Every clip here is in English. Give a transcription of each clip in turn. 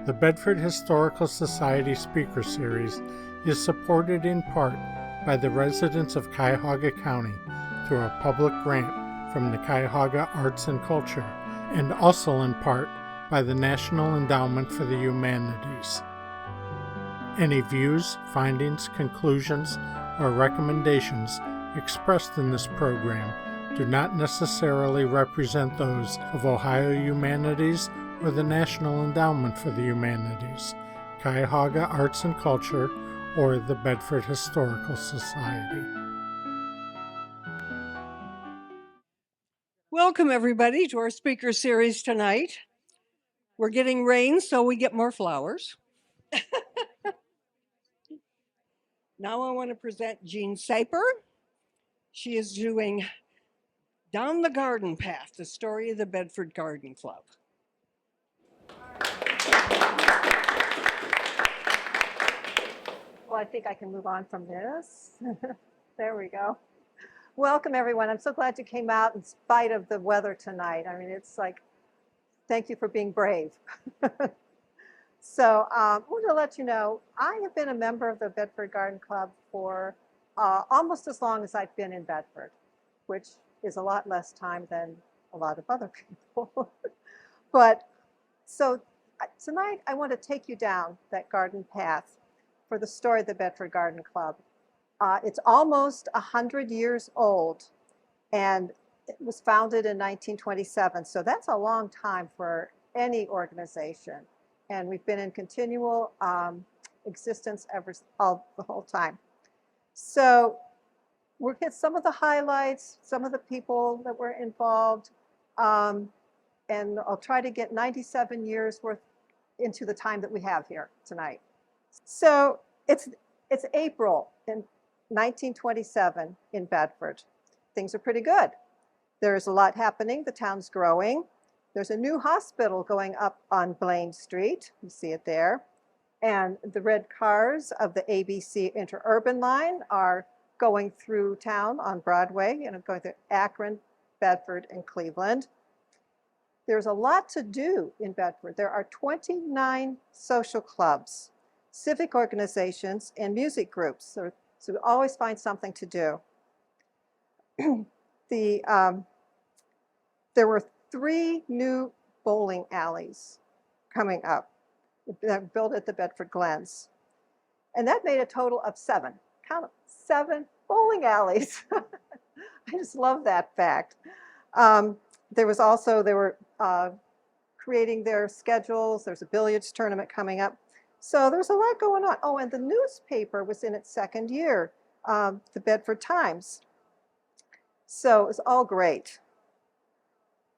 The Bedford Historical Society Speaker Series is supported in part by the residents of Cuyahoga County through a public grant from the Cuyahoga Arts and Culture, and also in part by the National Endowment for the Humanities. Any views, findings, conclusions, or recommendations expressed in this program do not necessarily represent those of Ohio Humanities or the National Endowment for the Humanities, Cuyahoga Arts and Culture, or the Bedford Historical Society. Welcome, everybody, to our speaker series tonight. We're getting rain, so we get more flowers. Now I want to present Jean Saper. She is doing Down the Garden Path, the story of the Bedford Garden Club. Well, I think I can move on from this. There we go. Welcome, everyone. I'm so glad you came out in spite of the weather tonight. I mean, it's like, thank you for being brave. So I want to let you know, I have been a member of the Bedford Garden Club for almost as long as I've been in Bedford, which is a lot less time than a lot of other people. But so tonight I want to take you down that garden path for the story of the Bedford Garden Club. It's almost 100 years old, and it was founded in 1927. So that's a long time for any organization. And we've been in continual existence the whole time. So we'll get some of the highlights, some of the people that were involved, and I'll try to get 97 years worth into the time that we have here tonight. So it's April in 1927 in Bedford. Things are pretty good. There's a lot happening. The town's growing. There's a new hospital going up on Blaine Street. You see it there. And the red cars of the ABC Interurban line are going through town on Broadway, going through Akron, Bedford, and Cleveland. There's a lot to do in Bedford. There are 29 social clubs, civic organizations, and music groups. So we always find something to do. There were 3 new bowling alleys coming up that built at the Bedford Glens. And that made a total of 7. Count them, 7 bowling alleys. I just love that fact. They were creating their schedules. There's a billiards tournament coming up. So there's a lot going on. Oh, and the newspaper was in its 2nd year, the Bedford Times. So it was all great.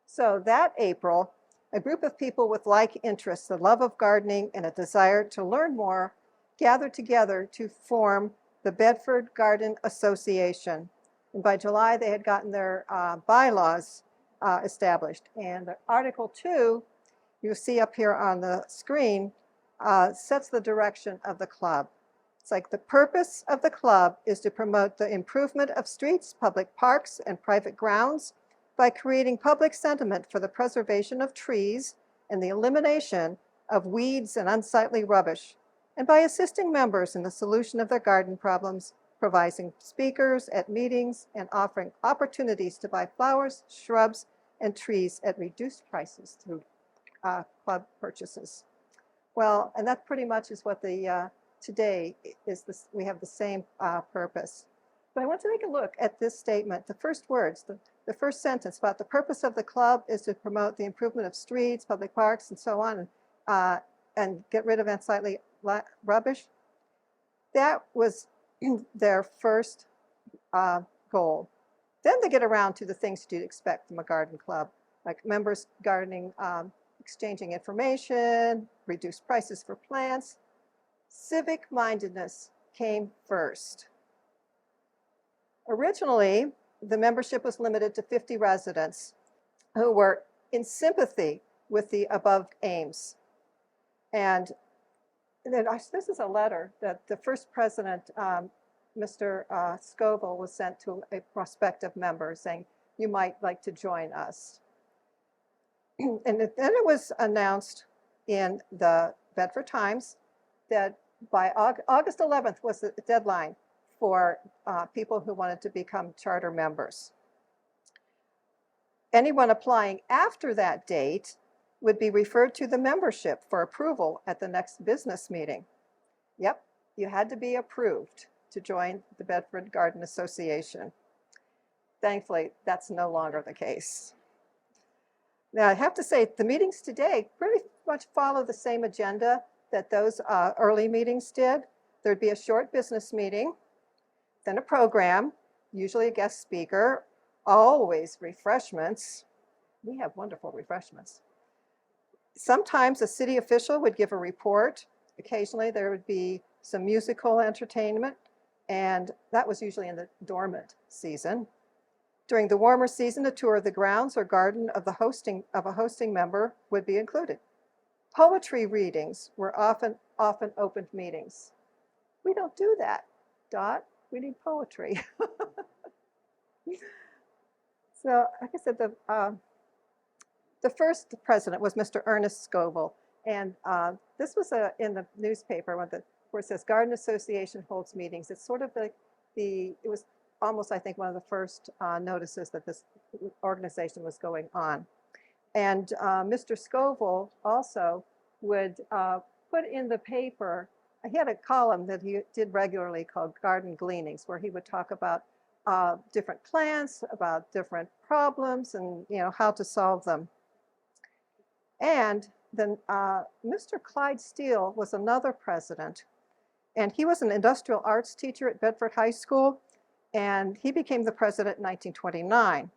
So that April, a group of people with like interests, the love of gardening and a desire to learn more, gathered together to form the Bedford Garden Association. And by July, they had gotten their bylaws established. And Article 2, you see up here on the screen, sets the direction of the club. It's like the purpose of the club is to promote the improvement of streets, public parks, and private grounds by creating public sentiment for the preservation of trees and the elimination of weeds and unsightly rubbish, and by assisting members in the solution of their garden problems, providing speakers at meetings, and offering opportunities to buy flowers, shrubs, and trees at reduced prices through club purchases. Well, and that pretty much is what today is. We have the same purpose. But I want to take a look at this statement, the first words, the first sentence about the purpose of the club is to promote the improvement of streets, public parks, and so on, and get rid of unsightly rubbish. That was their first goal. Then they get around to the things you'd expect from a garden club, like members gardening, exchanging information, reduced prices for plants. Civic mindedness came first. Originally, the membership was limited to 50 residents who were in sympathy with the above aims. And then this is a letter that the first president, Mr. Scoville, was sent to a prospective member saying, you might like to join us. And then it was announced in the Bedford Times that by August 11th was the deadline for people who wanted to become charter members. Anyone applying after that date would be referred to the membership for approval at the next business meeting. Yep, you had to be approved to join the Bedford Garden Association. Thankfully, that's no longer the case. Now, I have to say, the meetings today pretty much follow the same agenda that those early meetings did. There'd be a short business meeting, then a program, usually a guest speaker, always refreshments. We have wonderful refreshments. Sometimes a city official would give a report. Occasionally there would be some musical entertainment, and that was usually in the dormant season. During the warmer season, a tour of the grounds or garden of a hosting member would be included. Poetry readings were often open meetings. We don't do that, Dot. We need poetry. So, like I said, the first president was Mr. Ernest Scoville, and this was in the newspaper where it says Garden Association holds meetings. It's sort of it was almost, I think, one of the first notices that this organization was going on. And Mr. Scoville also would put in the paper, he had a column that he did regularly called Garden Gleanings, where he would talk about different plants, about different problems, and how to solve them. And then Mr. Clyde Steele was another president, and he was an industrial arts teacher at Bedford High School, and he became the president in 1929.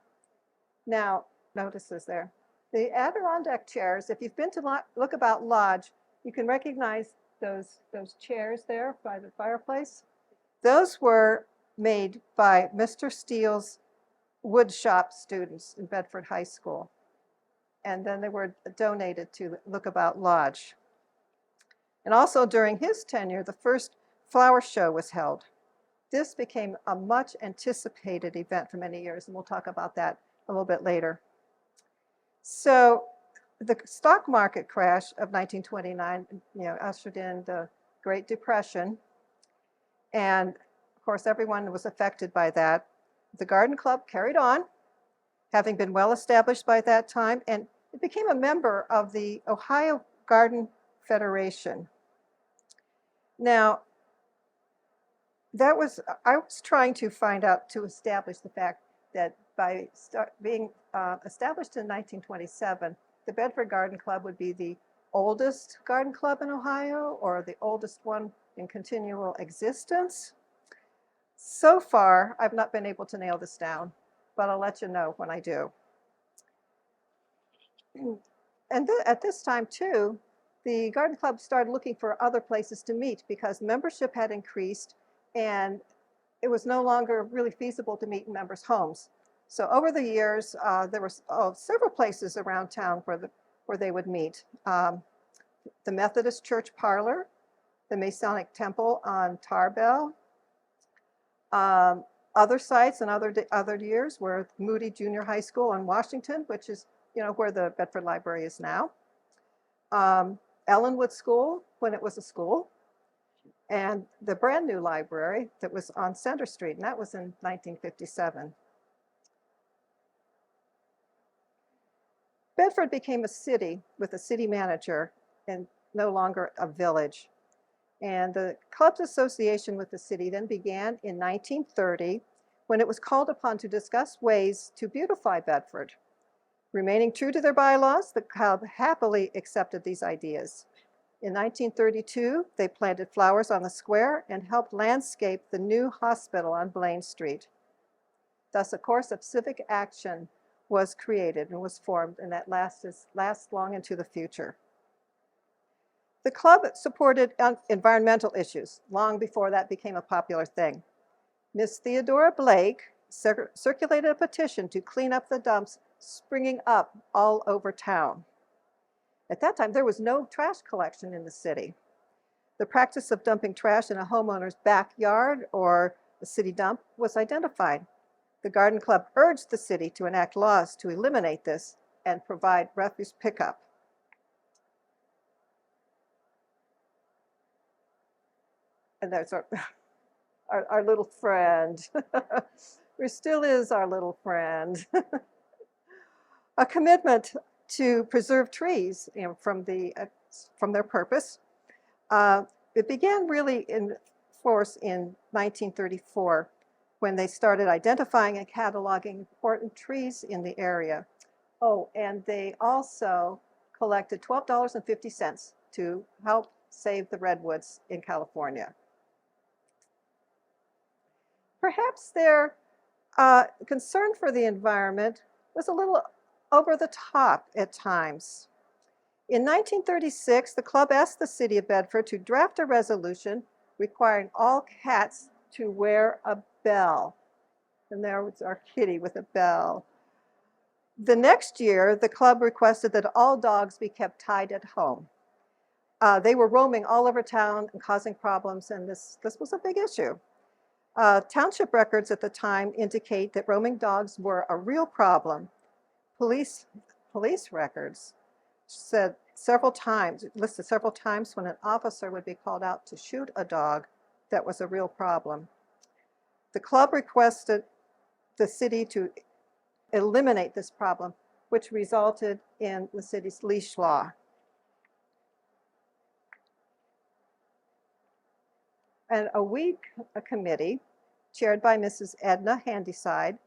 Now, notices there. The Adirondack chairs, if you've been to Lookabout Lodge, you can recognize those chairs there by the fireplace. Those were made by Mr. Steele's wood shop students in Bedford High School. And then they were donated to Lookabout Lodge. And also during his tenure, the first flower show was held. This became a much anticipated event for many years, and we'll talk about that a little bit later. So the stock market crash of 1929, ushered in the Great Depression. And of course, everyone was affected by that. The Garden Club carried on, having been well established by that time, and it became a member of the Ohio Garden Federation. Now, I was trying to find out, to establish the fact that by being established in 1927, the Bedford Garden Club would be the oldest garden club in Ohio, or the oldest one in continual existence. So far, I've not been able to nail this down, but I'll let you know when I do. And at this time, too, the Garden Club started looking for other places to meet because membership had increased and it was no longer really feasible to meet in members' homes. So over the years, there were several places around town where they would meet. The Methodist Church Parlor, the Masonic Temple on Tarbell. Other sites and other years were Moody Junior High School in Washington, which is where the Bedford Library is now. Ellenwood School, when it was a school, and the brand new library that was on Center Street, and that was in 1957. Bedford became a city with a city manager and no longer a village. And the club's association with the city then began in 1930 when it was called upon to discuss ways to beautify Bedford. Remaining true to their bylaws, the club happily accepted these ideas. In 1932, they planted flowers on the square and helped landscape the new hospital on Blaine Street. Thus, a course of civic action was created and was formed, and that lasts long into the future. The club supported environmental issues long before that became a popular thing. Miss Theodora Blake circulated a petition to clean up the dumps springing up all over town. At that time, there was no trash collection in the city. The practice of dumping trash in a homeowner's backyard or a city dump was identified. The Garden Club urged the city to enact laws to eliminate this and provide refuse pickup. And that's our little friend. Who still is our little friend. A commitment to preserve trees, from their purpose. It began really in force in 1934 when they started identifying and cataloging important trees in the area. Oh, and they also collected $12.50 to help save the redwoods in California. Perhaps their concern for the environment was a little over the top at times. In 1936, the club asked the city of Bedford to draft a resolution requiring all cats to wear a bell. And there was our kitty with a bell. The next year, the club requested that all dogs be kept tied at home. They were roaming all over town and causing problems, and this was a big issue. Township records at the time indicate that roaming dogs were a real problem. Police records listed several times when an officer would be called out to shoot a dog that was a real problem. The club requested the city to eliminate this problem, which resulted in the city's leash law. And a committee chaired by Mrs. Edna Handyside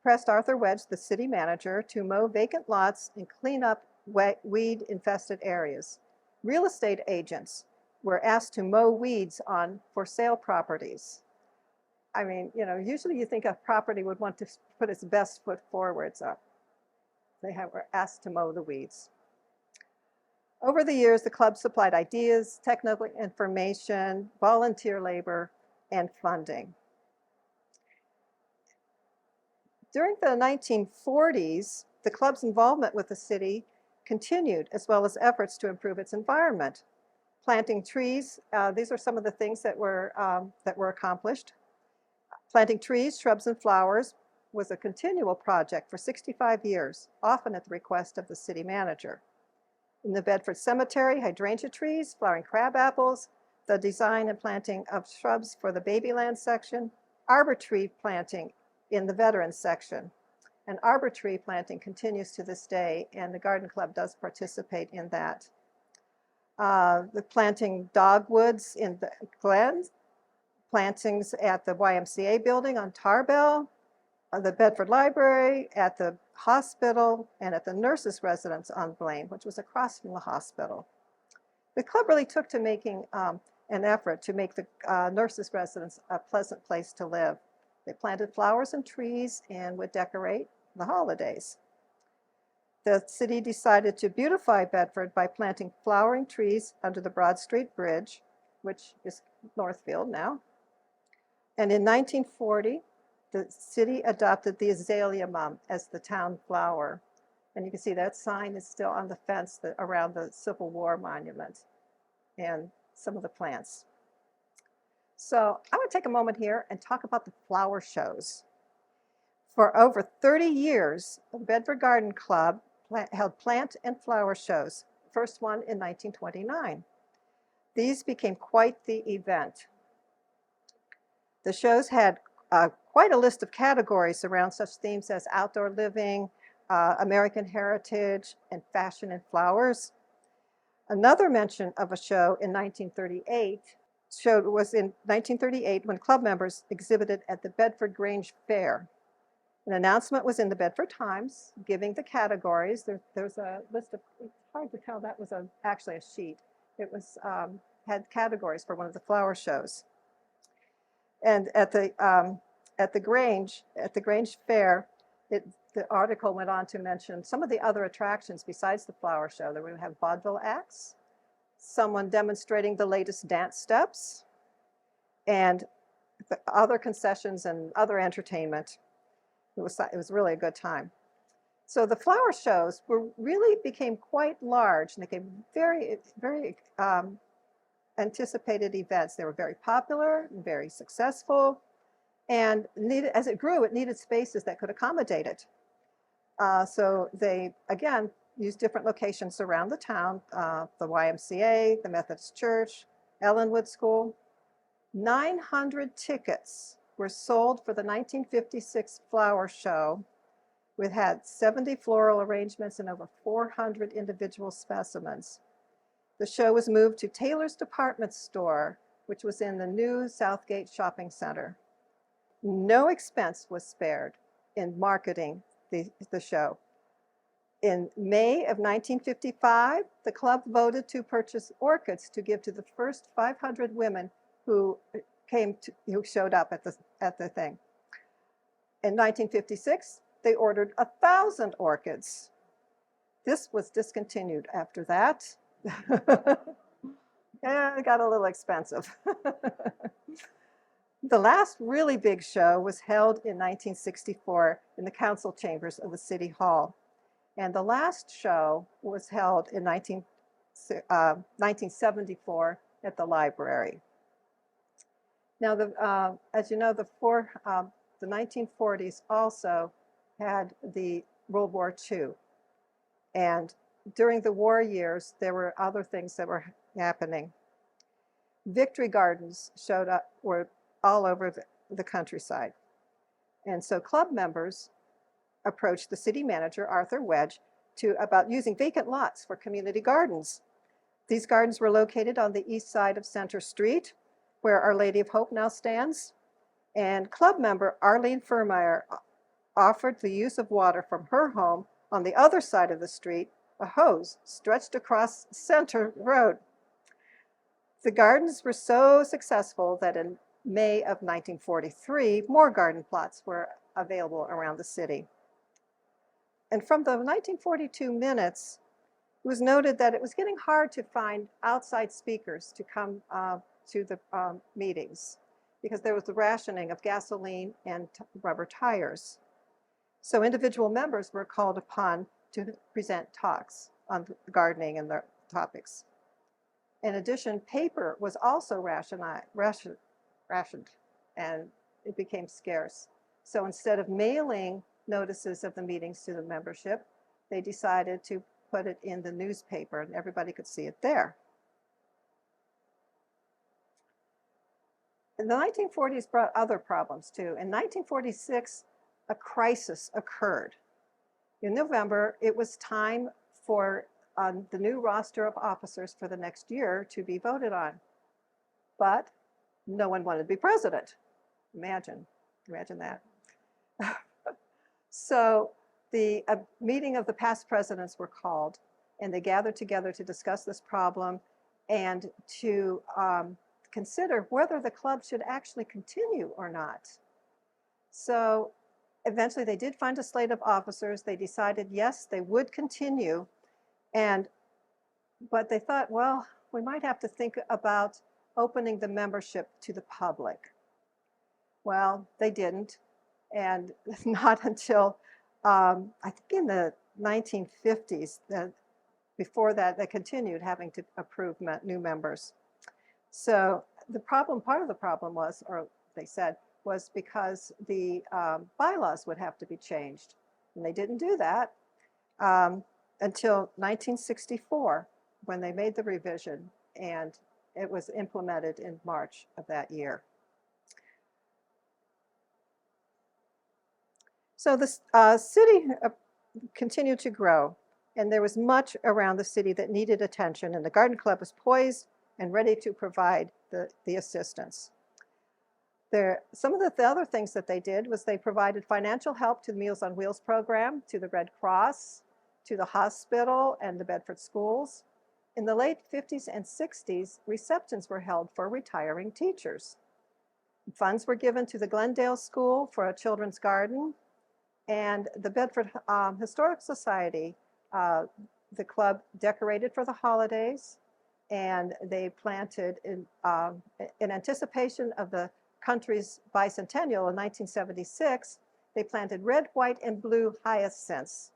pressed Arthur Wedge, the city manager, to mow vacant lots and clean up weed-infested areas. Real estate agents were asked to mow weeds on for sale properties. I mean, usually you think a property would want to put its best foot forward, so they were asked to mow the weeds. Over the years, the club supplied ideas, technical information, volunteer labor, and funding. During the 1940s, the club's involvement with the city continued, as well as efforts to improve its environment. Planting trees, these are some of the things that were accomplished. Planting trees, shrubs, and flowers was a continual project for 65 years, often at the request of the city manager. In the Bedford Cemetery, hydrangea trees, flowering crab apples, the design and planting of shrubs for the Babyland section, arbor tree planting in the Veterans section. And arbor tree planting continues to this day, and the Garden Club does participate in that. The planting dogwoods in the Glens, plantings at the YMCA building on Tarbell, the Bedford Library, at the hospital, and at the nurses' residence on Blaine, which was across from the hospital. The club really took to making an effort to make the nurses' residence a pleasant place to live. They planted flowers and trees and would decorate the holidays. The city decided to beautify Bedford by planting flowering trees under the Broad Street Bridge, which is Northfield now. And in 1940, the city adopted the azalea mum as the town flower. And you can see that sign is still on the fence around the Civil War monument and some of the plants. So I'm going to take a moment here and talk about the flower shows. For over 30 years, the Bedford Garden Club held plant and flower shows, first one in 1929. These became quite the event. The shows had quite a list of categories around such themes as outdoor living, American heritage, and fashion and flowers. Another mention of a show in 1938 was in 1938 when club members exhibited at the Bedford Grange Fair. An announcement was in the Bedford Times giving the categories. There's a list of, it's hard to tell, that was actually a sheet. It was had categories for one of the flower shows. And at the Grange Fair, the article went on to mention some of the other attractions besides the flower show. They would have vaudeville acts, someone demonstrating the latest dance steps, and the other concessions and other entertainment. It was really a good time. So the flower shows really became quite large, and they became very, very anticipated events. They were very popular, very successful, and as it grew, it needed spaces that could accommodate it. So they, again, used different locations around the town, the YMCA, the Methodist Church, Ellenwood School. 900 tickets were sold for the 1956 flower show, which had 70 floral arrangements and over 400 individual specimens. The show was moved to Taylor's Department Store, which was in the new Southgate Shopping Center. No expense was spared in marketing the show. In May of 1955, the club voted to purchase orchids to give to the first 500 women who showed up at the thing. In 1956, they ordered 1,000 orchids. This was discontinued after that. Yeah, it got a little expensive. The last really big show was held in 1964 in the council chambers of the City Hall. And the last show was held in 1974 at the library. Now, as you know, the 1940s also had the World War II. And during the war years, there were other things that were happening. Victory gardens were all over the countryside. And so club members approached the city manager, Arthur Wedge, about using vacant lots for community gardens. These gardens were located on the east side of Center Street, where Our Lady of Hope now stands. And club member Arlene Furmeyer offered the use of water from her home on the other side of the street, a hose stretched across Center Road. The gardens were so successful that in May of 1943, more garden plots were available around the city. And from the 1942 minutes, it was noted that it was getting hard to find outside speakers to come to the meetings because there was the rationing of gasoline and rubber tires. So individual members were called upon to present talks on gardening and their topics. In addition, paper was also rationed, and it became scarce. So instead of mailing notices of the meetings to the membership, they decided to put it in the newspaper and everybody could see it there. And the 1940s brought other problems too. In 1946, a crisis occurred. In November, it was time for the new roster of officers for the next year to be voted on. But no one wanted to be president. Imagine that. So the meeting of the past presidents were called, and they gathered together to discuss this problem and to consider whether the club should actually continue or not. So eventually they did find a slate of officers. They decided, yes, they would continue. But they thought, well, we might have to think about opening the membership to the public. Well, they didn't. And not until, I think in the 1950s, before that, they continued having to approve new members. So part of the problem was, or they said, was because the bylaws would have to be changed. And they didn't do that until 1964, when they made the revision, and it was implemented in March of that year. So the city continued to grow, and there was much around the city that needed attention, and the Garden Club was poised and ready to provide the assistance. Some of the other things that they did was they provided financial help to the Meals on Wheels program, to the Red Cross, to the hospital and the Bedford schools. In the late 50s and 60s, receptions were held for retiring teachers. Funds were given to the Glendale School for a children's garden, and the Bedford Historic Society, the club decorated for the holidays, and they planted in anticipation of the country's bicentennial in 1976, they planted red, white, and blue hyacinths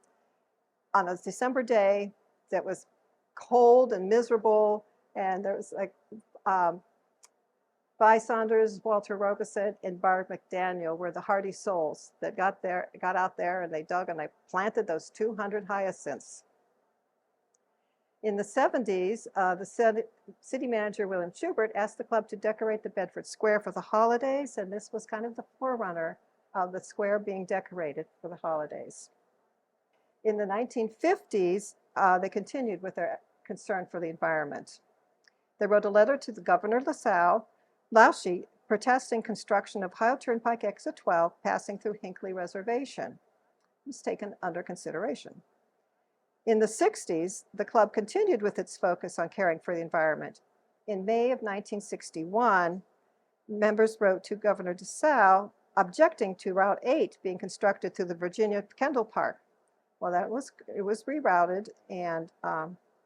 on a December day that was cold and miserable, and there was like Vi Saunders, Walter Robeson, and Barb McDaniel were the hardy souls that got out there and they dug and they planted those 200 hyacinths. In the 70s, city manager William Schubert asked the club to decorate the Bedford Square for the holidays, and this was kind of the forerunner of the square being decorated for the holidays. In the 1950s, they continued with their concern for the environment. They wrote a letter to the Governor Lausche protesting construction of Ohio Turnpike Exit 12 passing through Hinckley Reservation. It was taken under consideration. In the 60s, the club continued with its focus on caring for the environment. In May of 1961, members wrote to Governor DeSalle objecting to Route 8 being constructed through the Virginia Kendall Park. Well, it was rerouted, and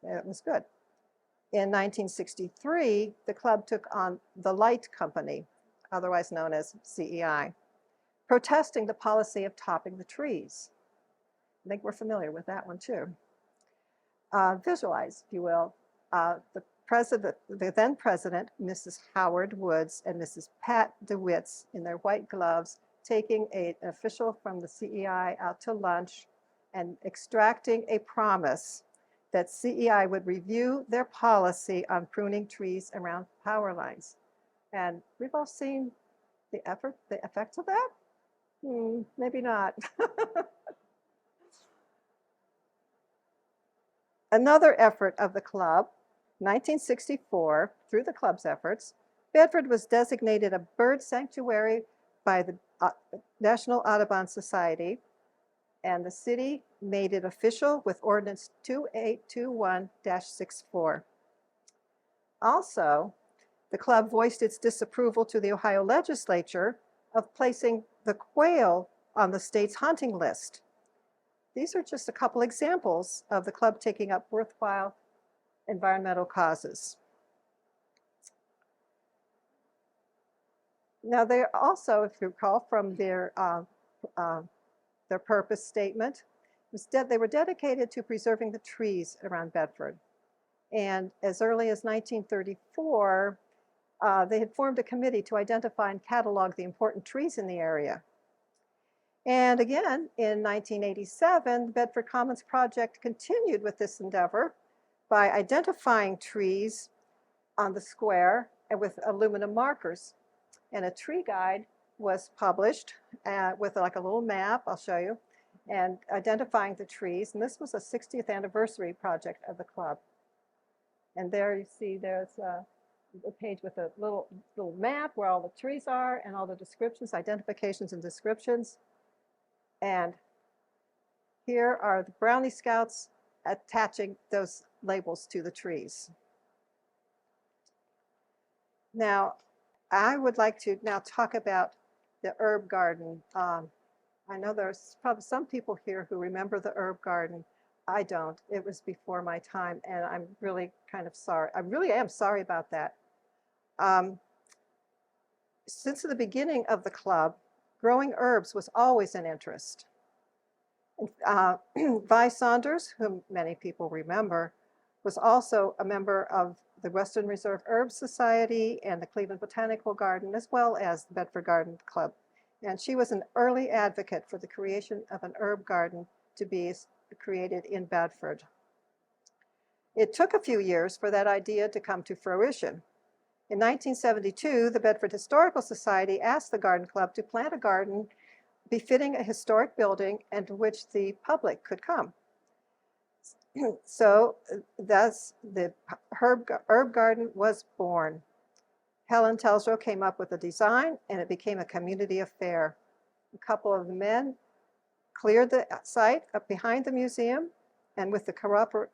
it was good. In 1963, the club took on the Light Company, otherwise known as CEI, protesting the policy of topping the trees. I think we're familiar with that one too. Visualize, if you will, the then president, Mrs. Howard Woods, and Mrs. Pat DeWitts in their white gloves, taking an official from the CEI out to lunch and extracting a promise that CEI would review their policy on pruning trees around power lines. And we've all seen the effects of that? Maybe not. Another effort of the club, 1964, through the club's efforts, Bedford was designated a bird sanctuary by the National Audubon Society, and the city made it official with Ordinance 2821-64. Also, the club voiced its disapproval to the Ohio legislature of placing the quail on the state's hunting list. These are just a couple examples of the club taking up worthwhile environmental causes. Now, they also, if you recall from their purpose statement, they were dedicated to preserving the trees around Bedford. And as early as 1934, they had formed a committee to identify and catalog the important trees in the area. And again, in 1987, the Bedford Commons Project continued with this endeavor by identifying trees on the square and with aluminum markers. And a tree guide was published with like a little map, I'll show you, and identifying the trees. And this was a 60th anniversary project of the club. And there you see there's a page with a little map where all the trees are and all the descriptions, identifications and descriptions. And here are the Brownie Scouts attaching those labels to the trees. Now, I would like to now talk about the herb garden. I know there's probably some people here who remember the herb garden. I don't. It was before my time, and I'm really kind of sorry. I really am sorry about that. Since the beginning of the club, growing herbs was always an interest. Vi Saunders, whom many people remember, was also a member of the Western Reserve Herb Society and the Cleveland Botanical Garden, as well as the Bedford Garden Club. And she was an early advocate for the creation of an herb garden to be created in Bedford. It took a few years for that idea to come to fruition. In 1972, the Bedford Historical Society asked the Garden Club to plant a garden befitting a historic building and to which the public could come. So thus the herb garden was born. Helen Telsrow came up with the design and it became a community affair. A couple of the men cleared the site up behind the museum, and with the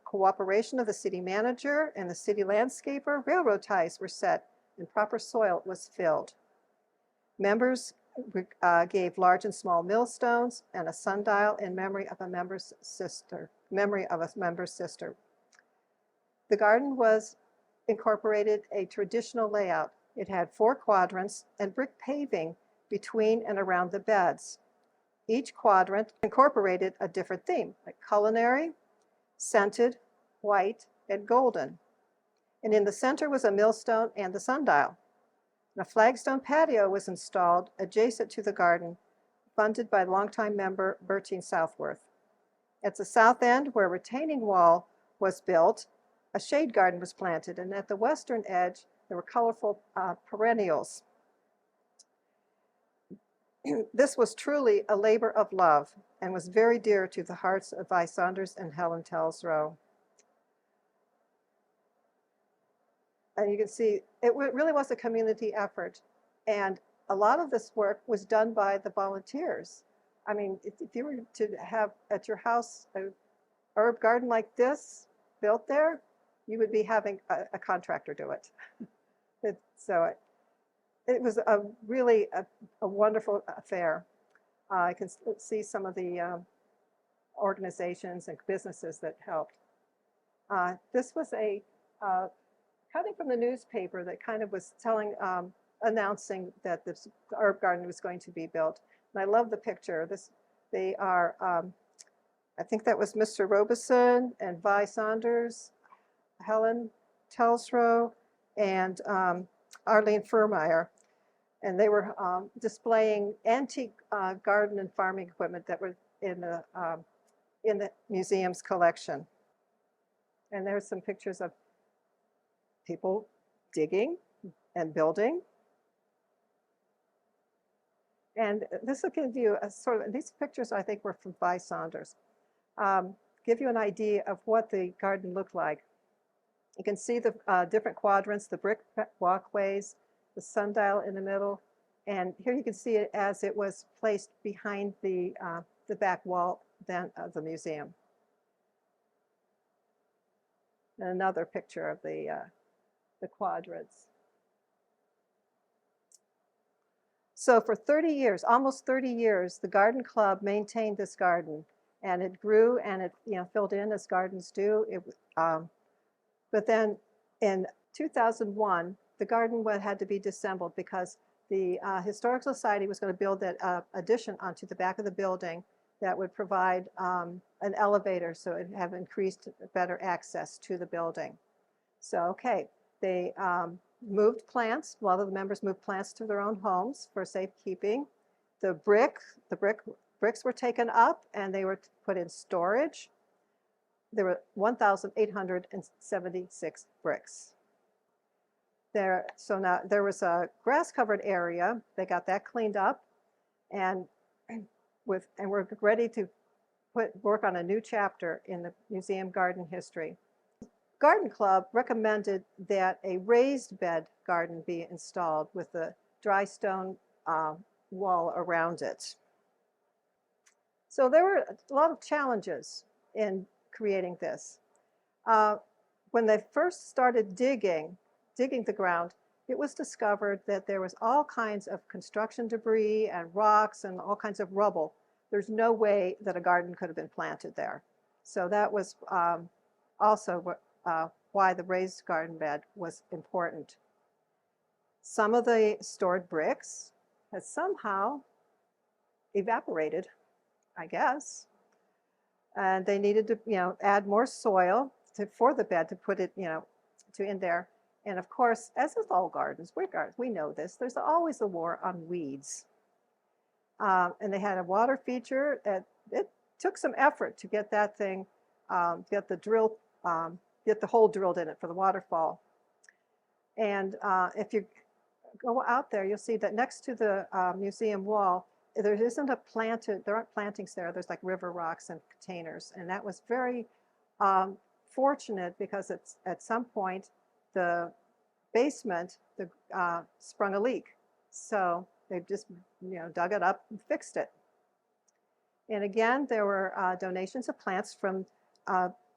cooperation of the city manager and the city landscaper, railroad ties were set and proper soil was filled. Members gave large and small millstones and a sundial in memory of a member's sister. The garden incorporated a traditional layout. It had 4 quadrants and brick paving between and around the beds. Each quadrant incorporated a different theme, like culinary, scented, white, and golden. And in the center was a millstone and the sundial. And a flagstone patio was installed adjacent to the garden, funded by longtime member Bertine Southworth. At the south end, where a retaining wall was built, a shade garden was planted, and at the western edge, there were colorful perennials. This was truly a labor of love and was very dear to the hearts of Vi Saunders and Helen Telsrow. And you can see it really was a community effort. And a lot of this work was done by the volunteers. I mean, if you were to have at your house a herb garden like this built there, you would be having a contractor do it. So it was a really a wonderful affair. I can see some of the organizations and businesses that helped. This was a cutting from the newspaper that kind of was announcing that this herb garden was going to be built. And I love the picture. They are, I think that was Mr. Robeson and Vi Saunders, Helen Telsrow, and Arlene Furmeyer. And they were displaying antique garden and farming equipment that were in the museum's collection. And there's some pictures of people digging and building. And this will give you a sort of, these pictures I think were from Vi Saunders, give you an idea of what the garden looked like. You can see the different quadrants, the brick walkways, the sundial in the middle, and here you can see it as it was placed behind the back wall then of the museum. And another picture of the quadrants. So for 30 years, almost 30 years, the garden club maintained this garden, and it grew and it filled in as gardens do. But then in 2001, the garden had to be disassembled because the Historical Society was going to build that addition onto the back of the building that would provide an elevator so it would have increased better access to the building. So, okay, they moved plants. A lot of the members moved plants to their own homes for safekeeping. The bricks were taken up and they were put in storage. There were 1,876 bricks. So now there was a grass-covered area. They got that cleaned up, and we're ready to work on a new chapter in the museum garden history. Garden Club recommended that a raised bed garden be installed with a dry stone wall around it. So there were a lot of challenges in creating this. When they first started digging the ground, it was discovered that there was all kinds of construction debris and rocks and all kinds of rubble. There's no way that a garden could have been planted there. So that was also why the raised garden bed was important. Some of the stored bricks had somehow evaporated, I guess. And they needed to, add more soil for the bed to put it, in there. And of course, as with all gardens, we know this, there's always a war on weeds. And they had a water feature. It took some effort to get that thing, get the hole drilled in it for the waterfall. And if you go out there, you'll see that next to the museum wall, there aren't plantings there. There's like river rocks and containers. And that was very fortunate because at some point, the basement sprung a leak. So they just dug it up and fixed it. And again, there were donations of plants from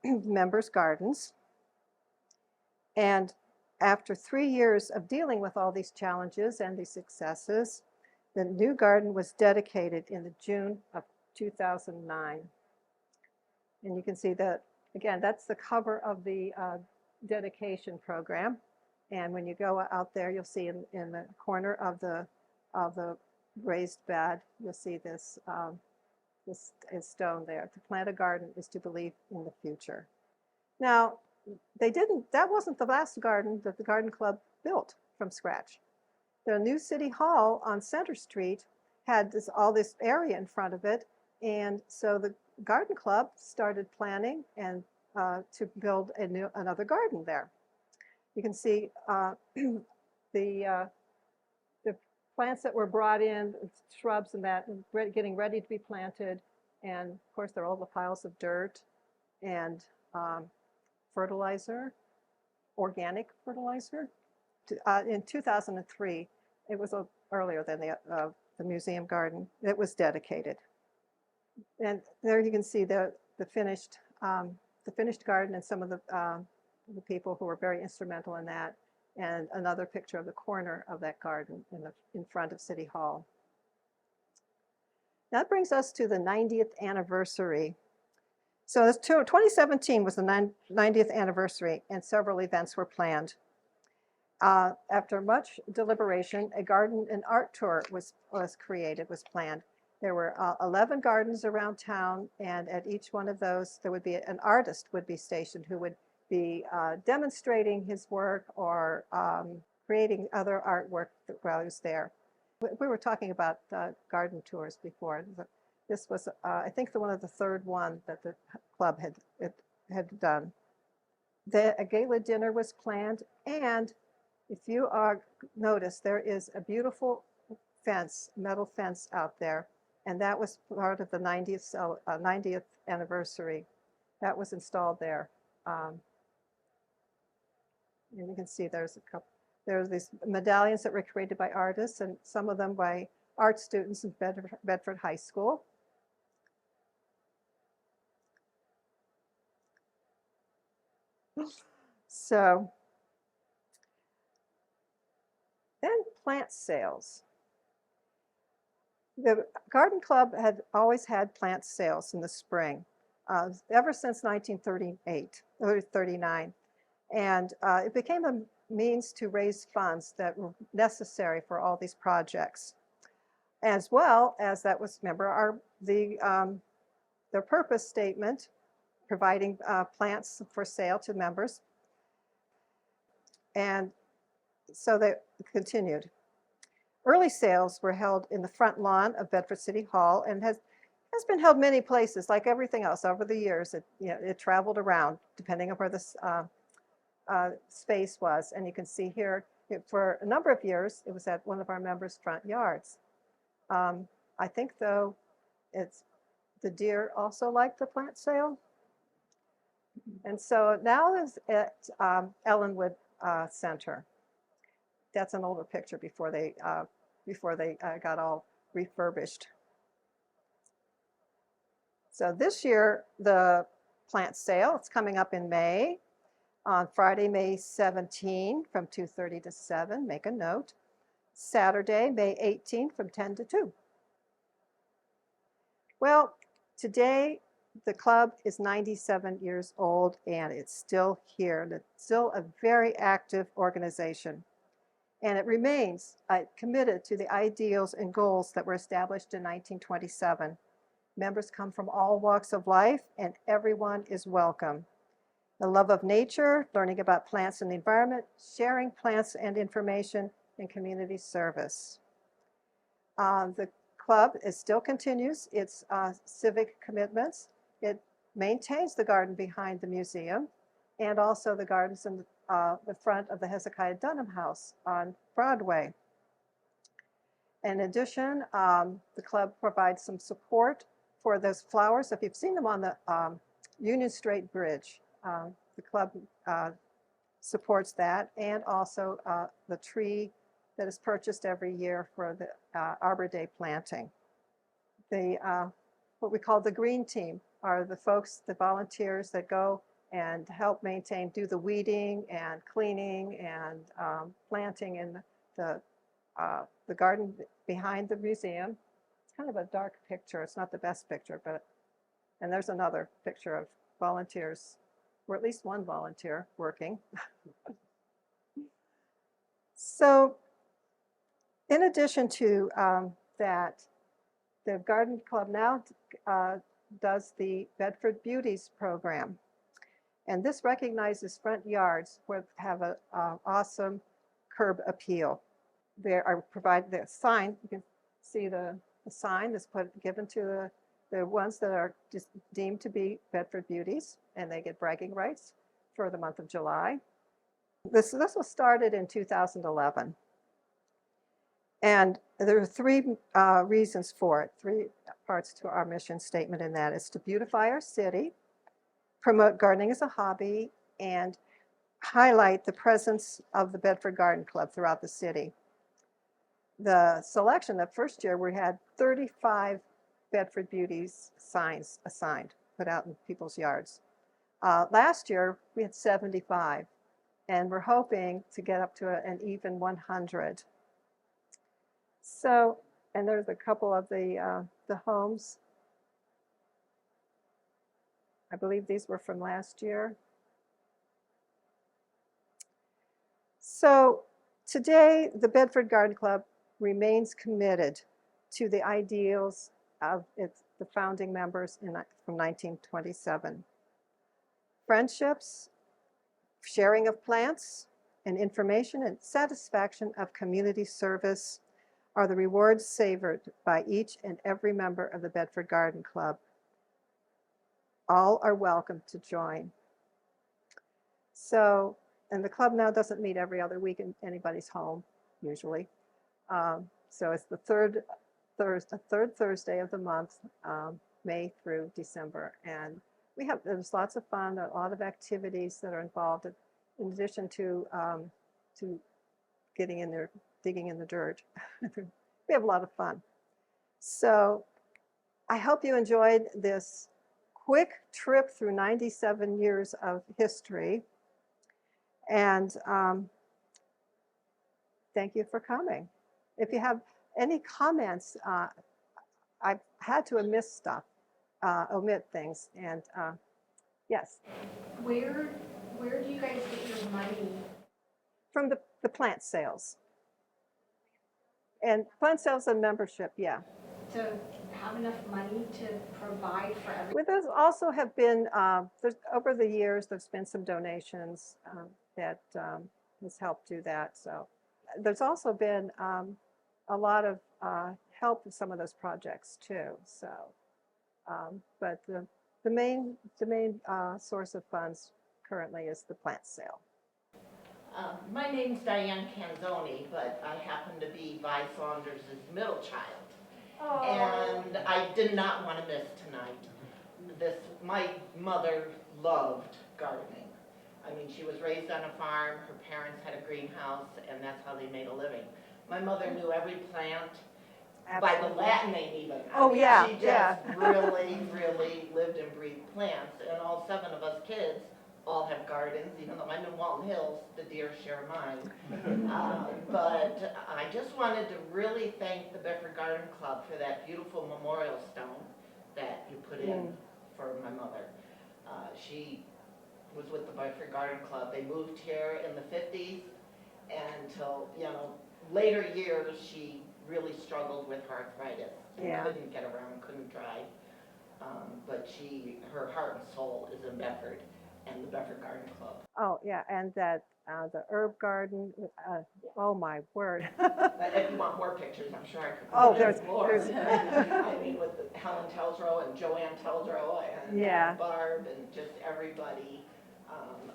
members' gardens. And after 3 years of dealing with all these challenges and these successes, the new garden was dedicated in the June of 2009. And you can see that, again, that's the cover of the dedication program. And when you go out there, you'll see in the corner of the raised bed, you'll see this stone there. To plant a garden is to believe in the future. Now, that wasn't the last garden that the Garden Club built from scratch. The new City Hall on Center Street had all this area in front of it. And so the Garden Club started planning and to build another garden there. You can see the plants that were brought in, shrubs and that, getting ready to be planted. And of course, there are all the piles of dirt and fertilizer, organic fertilizer. In 2003, it was earlier than the museum garden. It was dedicated. And there you can see the finished garden and some of the people who were very instrumental in that, and another picture of the corner of that garden in front of City Hall. That brings us to the 90th anniversary. So 2017 was the 90th anniversary, and several events were planned. After much deliberation, a garden and art tour was planned. There were 11 gardens around town, and at each one of those, there would be an artist would be stationed who would be demonstrating his work or creating other artwork while he was there. We were talking about garden tours before. This was, I think, one of the third one that the club had done. A gala dinner was planned, and if you notice, there is a beautiful fence, metal fence out there, and that was part of the 90th anniversary. That was installed there. And you can see there's these medallions that were created by artists, and some of them by art students in Bedford High School. So then plant sales. The garden club had always had plant sales in the spring, ever since 1938 or 39. And it became a means to raise funds that were necessary for all these projects. As well as that was, remember, their purpose statement, providing plants for sale to members. And so they continued. Early sales were held in the front lawn of Bedford City Hall, and has been held many places. Like everything else over the years, it traveled around depending on where the space was. And you can see here, for a number of years, it was at one of our members' front yards. I think, though, the deer also liked the plant sale. And so now it's at Ellenwood Center. That's an older picture before they got all refurbished. So this year, the plant sale, it's coming up in May, on Friday, May 17 from 2:30 to 7, make a note. Saturday, May 18 from 10 to 2. Well, today, the club is 97 years old, and it's still here. And it's still a very active organization. And it remains committed to the ideals and goals that were established in 1927. Members come from all walks of life, and everyone is welcome. The love of nature, learning about plants and the environment, sharing plants and information, and community service. The club still continues its civic commitments. It maintains the garden behind the museum, and also the gardens in the front of the Hezekiah Dunham House on Broadway. In addition, the club provides some support for those flowers. If you've seen them on the Union Street Bridge, the club supports that, and also the tree that is purchased every year for the Arbor Day planting. What we call the green team are the folks, the volunteers that go and help maintain, do the weeding and cleaning and planting in the garden behind the museum. It's kind of a dark picture. It's not the best picture, and there's another picture of volunteers, or at least one volunteer working. So in addition to that, the Garden Club now does the Bedford Beauties program. And this recognizes front yards that have an awesome curb appeal. They are provided the sign. You can see the sign that's given to The ones that are just deemed to be Bedford beauties, and they get bragging rights for the month of July. This was started in 2011. And there are three reasons for it, three parts to our mission statement, and that is to beautify our city, promote gardening as a hobby, and highlight the presence of the Bedford Garden Club throughout the city. The selection, the first year, we had 35 Bedford Beauties signs assigned, put out in people's yards. Last year, we had 75, and we're hoping to get up to an even 100. So, and there's a couple of the homes. I believe these were from last year. So today, the Bedford Garden Club remains committed to the ideals of the founding members from 1927. Friendships, sharing of plants, and information and satisfaction of community service are the rewards savored by each and every member of the Bedford Garden Club. All are welcome to join. So, and the club now doesn't meet every other week in anybody's home, usually. So it's the third Thursday of the month, May through December. And there's lots of fun, a lot of activities that are involved in addition to getting in there, digging in the dirt. We have a lot of fun. So I hope you enjoyed this quick trip through 97 years of history. And thank you for coming. If you have any comments, I've had to omit things. And yes. Where do you guys get your money? From the plant sales. And plant sales and membership, yeah. To have enough money to provide for everyone? With us also have been, over the years, there's been some donations that has helped do that. So there's also been a lot of help with some of those projects too. So, but the main source of funds currently is the plant sale. My name's Diane Canzoni, but I happen to be Vi Saunders' middle child. Oh. And I did not want to miss tonight. My mother loved gardening. I mean, she was raised on a farm, her parents had a greenhouse, and that's how they made a living. My mother knew every plant by the Latin name even. Oh, yeah, She just really lived and breathed plants, and all 7 of us kids all have gardens, even though I'm in Walton Hills, the deer share mine. But I just wanted to really thank the Bedford Garden Club for that beautiful memorial stone that you put in for my mother. She was with the Bedford Garden Club. They moved here in the 50s, and until, later years, she really struggled with arthritis. Yeah. Couldn't get around, couldn't drive. But her heart and soul is in Bedford and the Bedford Garden Club. Oh, yeah, and that the herb garden, oh my word. If you want more pictures, I'm sure I could. Oh, there's I mean, with Helen Teldrow and Joanne Teldrow and Barb and just everybody.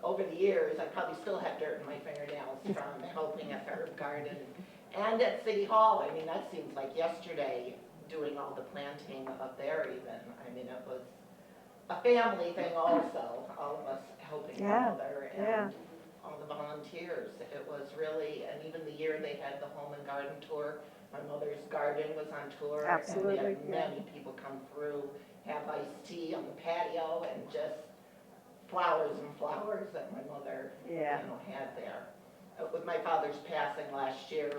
Over the years, I probably still have dirt in my fingernails from helping at the herb garden and at City Hall. I mean, that seems like yesterday, doing all the planting up there even. I mean, it was a family thing also, all of us helping my mother and all the volunteers. It was really, and even the year they had the home and garden tour, my mother's garden was on tour. Absolutely. And we had many people come through, have iced tea on the patio, and just flowers and flowers that my mother had there. With my father's passing last year,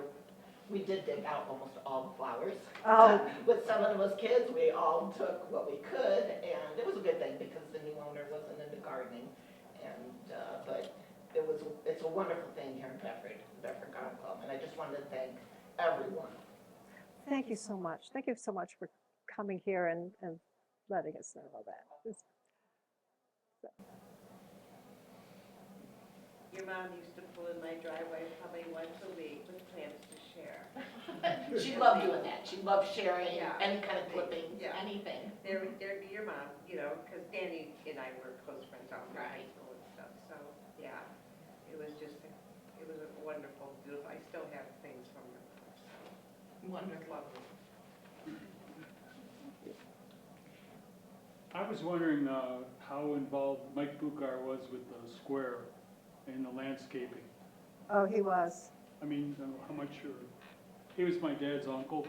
we did dig out almost all the flowers. Oh. With 7 of us kids, we all took what we could, and it was a good thing because the new owner wasn't into gardening. And but it's a wonderful thing here in Bedford, the Bedford Garden Club, and I just wanted to thank everyone. Thank you so much. Thank you so much for coming here and letting us know all that. Your mom used to pull in my driveway probably once a week with plants to share. She loved doing that. She loved sharing Yeah. any kind of clippings, Yeah. anything. There'd be your mom, you know, because Danny and I were close friends all through high Right. school and stuff. So, yeah, it was just, it was a wonderful, beautiful. I still have things from her. So, Wonderful. lovely. I was wondering how involved Mike Bukar was with the square and the landscaping. Oh, he was. I mean, how much, he was my dad's uncle,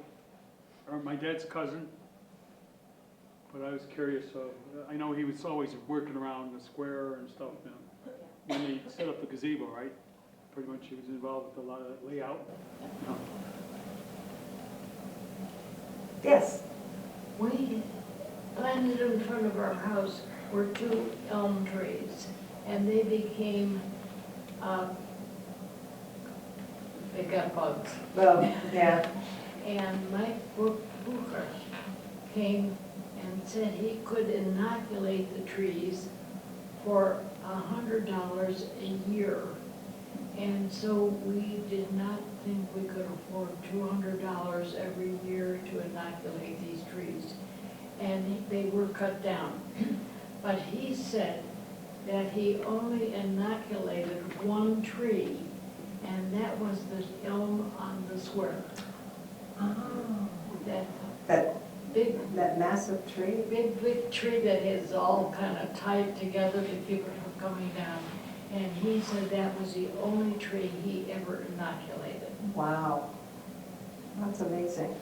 or my dad's cousin. But I was curious, I know he was always working around the square and stuff, you know, when they set up the gazebo, right? Pretty much he was involved with a lot of that layout. You know. Yes. We planted in front of our house were 2 elm trees, and they became, they got bugs. Well, yeah. And Mike Booker came and said he could inoculate the trees for $100 a year. And so we did not think we could afford $200 every year to inoculate these trees. And they were cut down. But he said that he only inoculated 1 tree, and that was the elm on the square. Oh. That big, That massive tree? big tree that is all kind of tied together to keep it from coming down. And he said that was the only tree he ever inoculated. Wow. That's amazing.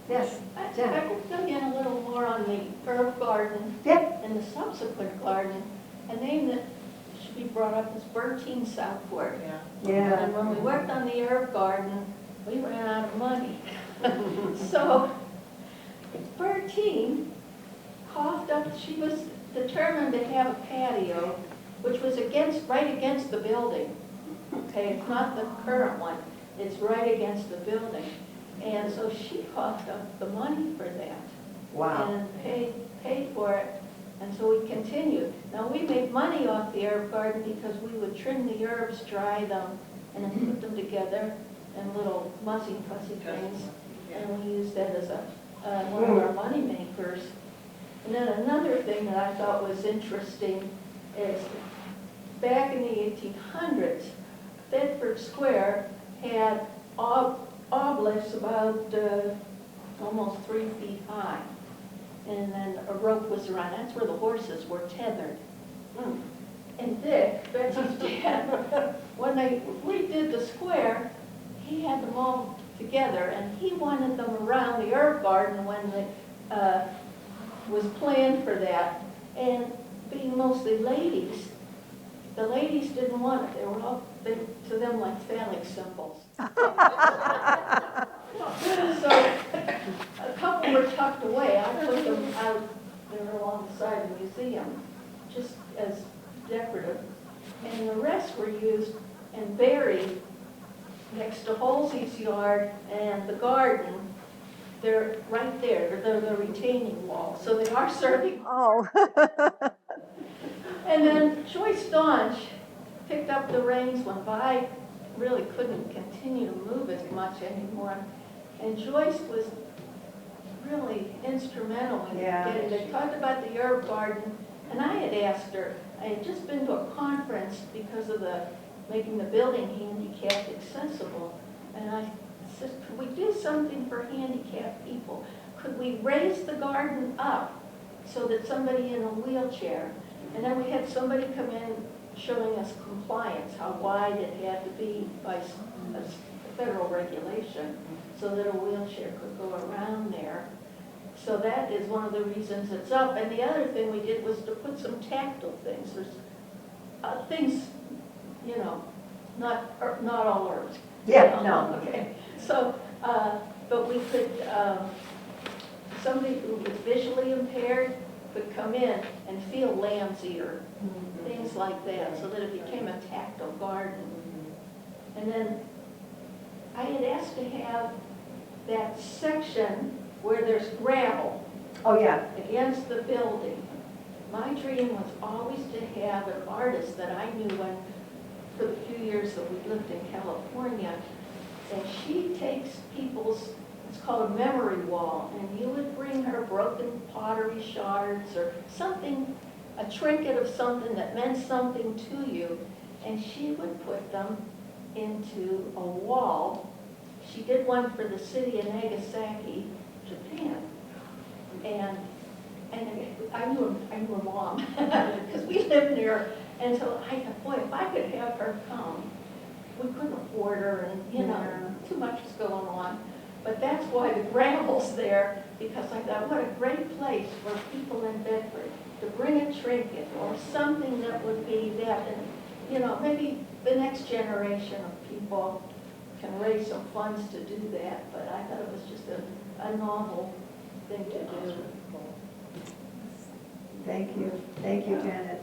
Yes, I Jen? could fill in a little more on the herb garden Yep. and the subsequent garden. A name that should be brought up is Bertine Southward. Yeah. And when we worked on the herb garden, we ran out of money. So Bertine coughed up, she was determined to have a patio, which was right against the building. Okay, it's not the current one, it's right against the building. And so she coughed up the money for that. Wow. And paid for it, and so we continued. Now, we made money off the herb garden because we would trim the herbs, dry them, and then put them together in little muzzy fussy things, and we used that as one of our money makers. And then another thing that I thought was interesting is back in the 1800s, Bedford Square had obelisks about almost 3 feet high. And then a rope was around, that's where the horses were tethered. And Dick, Betsy's dad, when they redid the square, he had them all together, and he wanted them around the herb garden when it was planned for that. And being mostly ladies, the ladies didn't want it. They were all, to them, like phallic symbols. So a couple were tucked away. I put them out there alongside the museum, just as decorative. And the rest were used and buried next to Halsey's yard and the garden. They're right there. They're the retaining wall. So they are serving. Oh. And then Joyce Daunch picked up the reins when Vi really couldn't continue to move as much anymore. And Joyce was really instrumental in getting, they talked about the herb garden, and I had asked her, I had just been to a conference because of making the building handicapped accessible, and I said, could we do something for handicapped people? Could we raise the garden up so that somebody in a wheelchair, and then we had somebody come in showing us compliance, how wide it had to be by federal regulation, so that a wheelchair could go around there. So that is one of the reasons it's up. And the other thing we did was to put some tactile things. There's things, you know, not all herbs. Yeah, no. Okay. So, but we could, somebody who was visually impaired could come in and feel lamb's ear, things like that, so that it became a tactile garden. And then I had asked to have that section where there's gravel Oh, yeah. against the building. My dream was always to have an artist that I knew when for the few years that we lived in California. And she takes people's, it's called a memory wall, and you would bring her broken pottery shards or something, a trinket of something that meant something to you, and she would put them into a wall. She did one for the city of Nagasaki, Japan. And I knew her mom, because we lived near, and so I thought, boy, if I could have her come, we couldn't afford her, and, you know, too much was going on. But that's why the gravel's there, because I thought, what a great place for people in Bedford to bring a trinket or something that would be that, and, you know, maybe the next generation of people can raise some funds to do that, but I thought it was just a novel thing to do. Thank you. Thank you, Janet.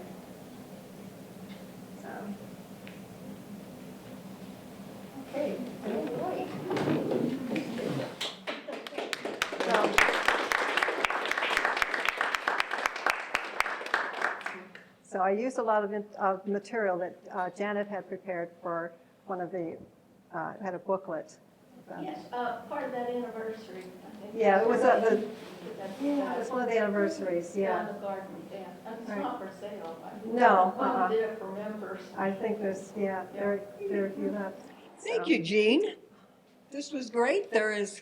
Okay. So I used a lot of material that Janet had prepared for one of the, had a booklet. Yes, part of that anniversary, I think. Yeah, it was That's- it was one of the anniversaries, On yeah. the garden, yeah. And it's Right. not for sale. No, One did it for members. I think there's, yeah, very few left. Thank you, Jean. This was great. There is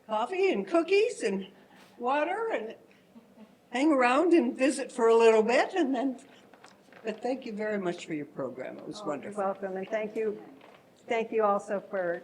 coffee and cookies and water, and hang around and visit for a little bit, and then, but thank you very much for your program. It was You're wonderful. welcome, and thank you also for